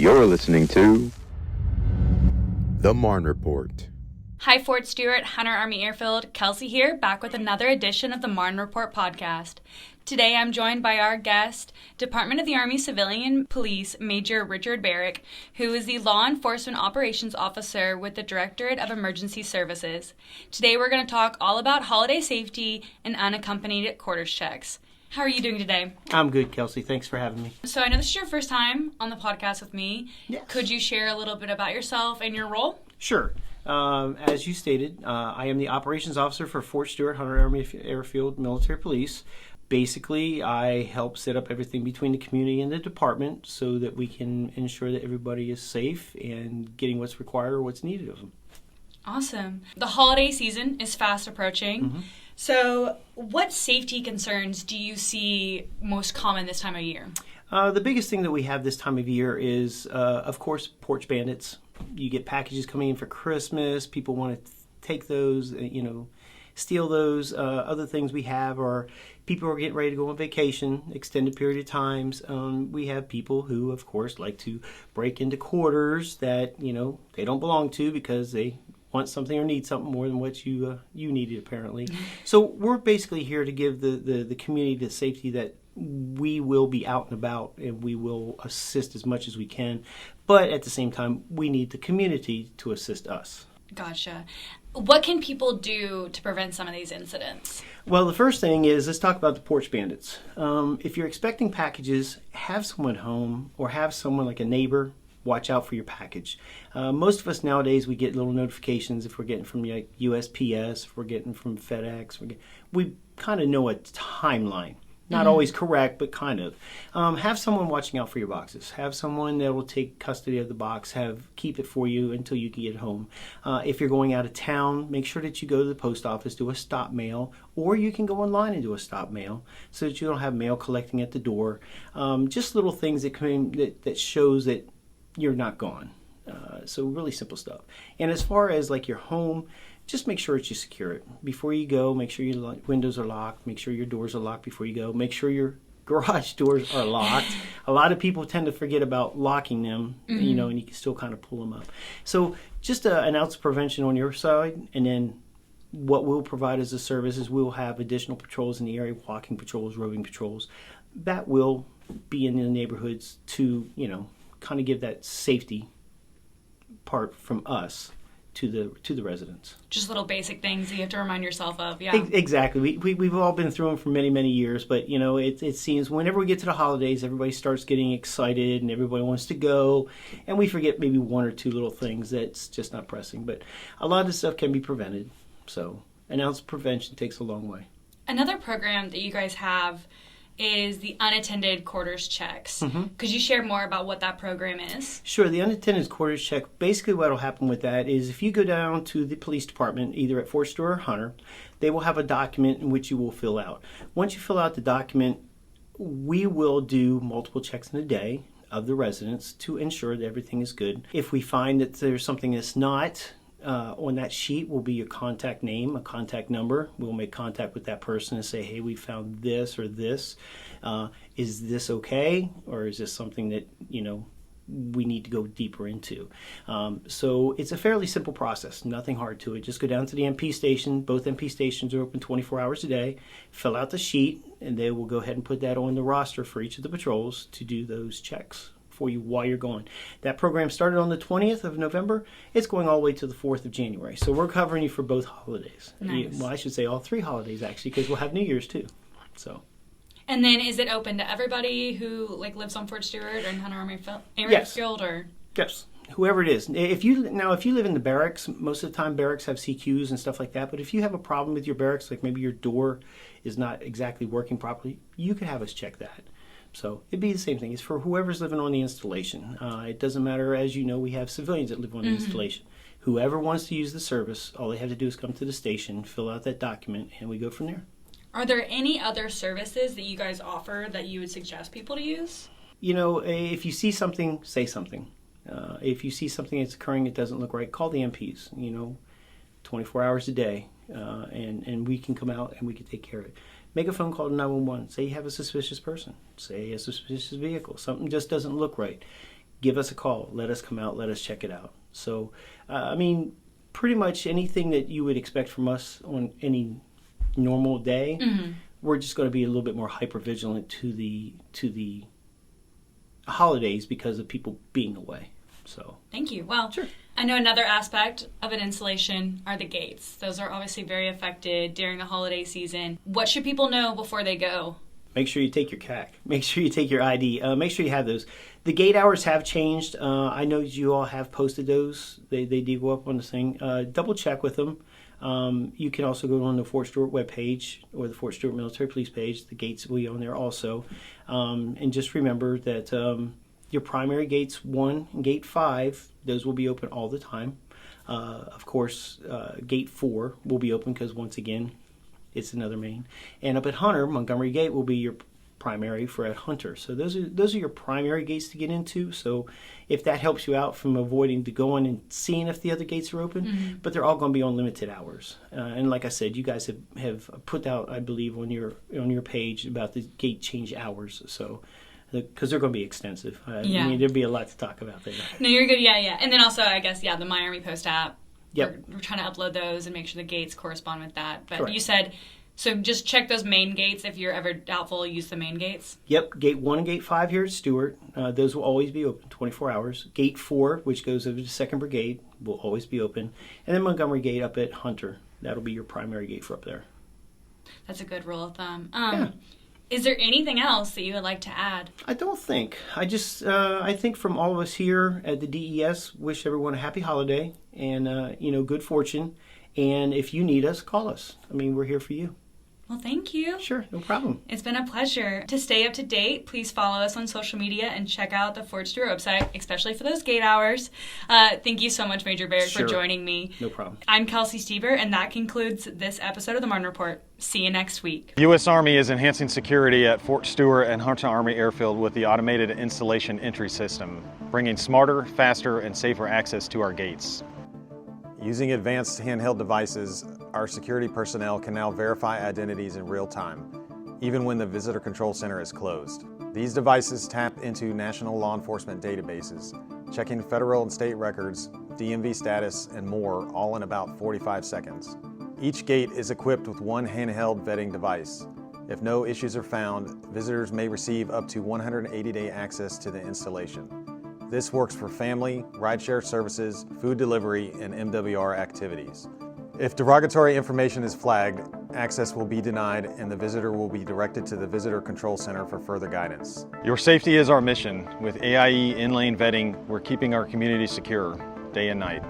You're listening to the Marne Report. Hi, Fort Stewart, Hunter Army Airfield. Kelsey here, back with another edition of the Marne Report podcast. Today I'm joined by our guest, Department of the Army Civilian Police Major Richard Barrick, who is the Law Enforcement Operations Officer with the Directorate of Emergency Services. Today we're going to talk all about holiday safety and unaccompanied quarters checks. How are you doing today? I'm good, Kelsey. Thanks for having me. So I know this is your first time on the podcast with me. Yes. Could you share a little bit about yourself and your role? Sure. As you stated, I am the Operations Officer for Fort Stewart, Hunter Army Airfield Military Police. Basically, I help set up everything between the community and the department so that we can ensure that everybody is safe and getting what's required or what's needed of them. Awesome. The holiday season is fast approaching. Mm-hmm. So what safety concerns do you see most common this time of year? The biggest thing that we have this time of year is, of course, porch bandits. You get packages coming in for Christmas. People want to take those, steal those. Other things we have are people who are getting ready to go on vacation, extended period of times. We have people who, of course, like to break into quarters that, they don't belong to because they want something or need something more than what you needed, apparently. Mm-hmm. So we're basically here to give the community the safety that we will be out and about and we will assist as much as we can. But at the same time, we need the community to assist us. Gotcha. What can people do to prevent some of these incidents? Well, the first thing is, let's talk about the porch bandits. If you're expecting packages, have someone home or have someone like a neighbor watch out for your package. Most of us nowadays, we get little notifications if we're getting from like USPS, if we're getting from FedEx. We kind of know a timeline. Not always correct, but kind of. Have someone watching out for your boxes. Have someone that will take custody of the box, keep it for you until you can get home. If you're going out of town, make sure that you go to the post office, do a stop mail, or you can go online and do a stop mail so that you don't have mail collecting at the door. Just little things that shows that you're not gone. So really simple stuff. And as far as like your home, just make sure that you secure it. Before you go, make sure your windows are locked. Make sure your doors are locked before you go. Make sure your garage doors are locked. A lot of people tend to forget about locking them, and you can still kind of pull them up. So just an ounce of prevention on your side, and then what we'll provide as a service is we'll have additional patrols in the area, walking patrols, roving patrols, that will be in the neighborhoods to, kind of give that safety part from us to the residents. Just little basic things that you have to remind yourself of, yeah. Exactly. We've all been through them for many, many years, but, it seems whenever we get to the holidays, everybody starts getting excited and everybody wants to go, and we forget maybe one or two little things that's just not pressing. But a lot of this stuff can be prevented, so an ounce of prevention takes a long way. Another program that you guys have is the unattended quarters checks. Mm-hmm. Could you share more about what that program is? Sure. The unattended quarters check, basically what will happen with that is if you go down to the police department, either at Fort Stewart or Hunter, they will have a document in which you will fill out. Once you fill out the document, we will do multiple checks in a day of the residents to ensure that everything is good. If we find that there's something that's not, on that sheet will be your contact name, a contact number. We'll make contact with that person and say, hey, we found this or this. Is this okay? Or is this something that, we need to go deeper into? So it's a fairly simple process, nothing hard to it. Just go down to the MP station. Both MP stations are open 24 hours a day. Fill out the sheet, and they will go ahead and put that on the roster for each of the patrols to do those checks for you while you're going. That program started on the 20th of November. It's going all the way to the 4th of January. So we're covering you for both holidays. Nice. Well, I should say all three holidays, actually, because we'll have New Year's, too. So. And then is it open to everybody who lives on Fort Stewart or in Hunter Army Airfield? Or? Yes. Whoever it is. If you live in the barracks, most of the time barracks have CQs and stuff like that. But if you have a problem with your barracks, like maybe your door is not exactly working properly, you could have us check that. So it'd be the same thing. It's for whoever's living on the installation. It doesn't matter. As you know, we have civilians that live on the installation. Whoever wants to use the service, all they have to do is come to the station, fill out that document, and we go from there. Are there any other services that you guys offer that you would suggest people to use? If you see something, say something. If you see something that's occurring that doesn't look right, call the MPs, 24 hours a day, and we can come out and we can take care of it. Make a phone call to 911. Say you have a suspicious person. Say a suspicious vehicle. Something just doesn't look right. give us a call. Let us come out. Let us check it out. So, pretty much anything that you would expect from us on any normal day, we're just going to be a little bit more hyper vigilant to the holidays because of people being away. So thank you. Well, sure. I know another aspect of an installation are the gates. Those are obviously very affected during the holiday season. What should people know before they go? Make sure you take your CAC. Make sure you take your ID. Make sure you have those. The gate hours have changed. I know you all have posted those. They do go up on the thing. Double check with them. You can also go on the Fort Stewart webpage or the Fort Stewart Military Police page. The gates will be on there also. And just remember that your primary gates 1 and gate 5, those will be open all the time. Of course, gate 4 will be open because once again, it's another main. And up at Hunter, Montgomery Gate will be your primary for at Hunter. So those are your primary gates to get into. So if that helps you out from avoiding to going and seeing if the other gates are open, but they're all going to be on limited hours. And like I said, you guys have put out, I believe, on your page about the gate change hours. So because they're going to be extensive. I mean, there'd be a lot to talk about there. No, you're good. Yeah. And then also, I guess, the My Army Post app. Yep. We're trying to upload those and make sure the gates correspond with that. But Correct. You said, so just check those main gates. If you're ever doubtful, use the main gates. Yep. Gate 1 and Gate 5 here at Stewart. Those will always be open 24 hours. Gate 4, which goes over to 2nd Brigade, will always be open. And then Montgomery Gate up at Hunter. That'll be your primary gate for up there. That's a good rule of thumb. Is there anything else that you would like to add? I don't think. I think from all of us here at the DES, wish everyone a happy holiday and, good fortune. And if you need us, call us. I mean, we're here for you. Well, thank you. Sure, no problem. It's been a pleasure. To stay up to date, please follow us on social media and check out the Fort Stewart website, especially for those gate hours. Thank you so much, Major Barrick, for joining me. No problem. I'm Kelsey Stever, and that concludes this episode of the Marne Report. See you next week. The U.S. Army is enhancing security at Fort Stewart and Hunter Army Airfield with the automated installation entry system, bringing smarter, faster, and safer access to our gates. Using advanced handheld devices, our security personnel can now verify identities in real time, even when the Visitor Control Center is closed. These devices tap into national law enforcement databases, checking federal and state records, DMV status, and more, all in about 45 seconds. Each gate is equipped with one handheld vetting device. If no issues are found, visitors may receive up to 180-day access to the installation. This works for family, rideshare services, food delivery, and MWR activities. If derogatory information is flagged, access will be denied and the visitor will be directed to the Visitor Control Center for further guidance. Your safety is our mission. With AIE in-lane vetting, we're keeping our community secure day and night.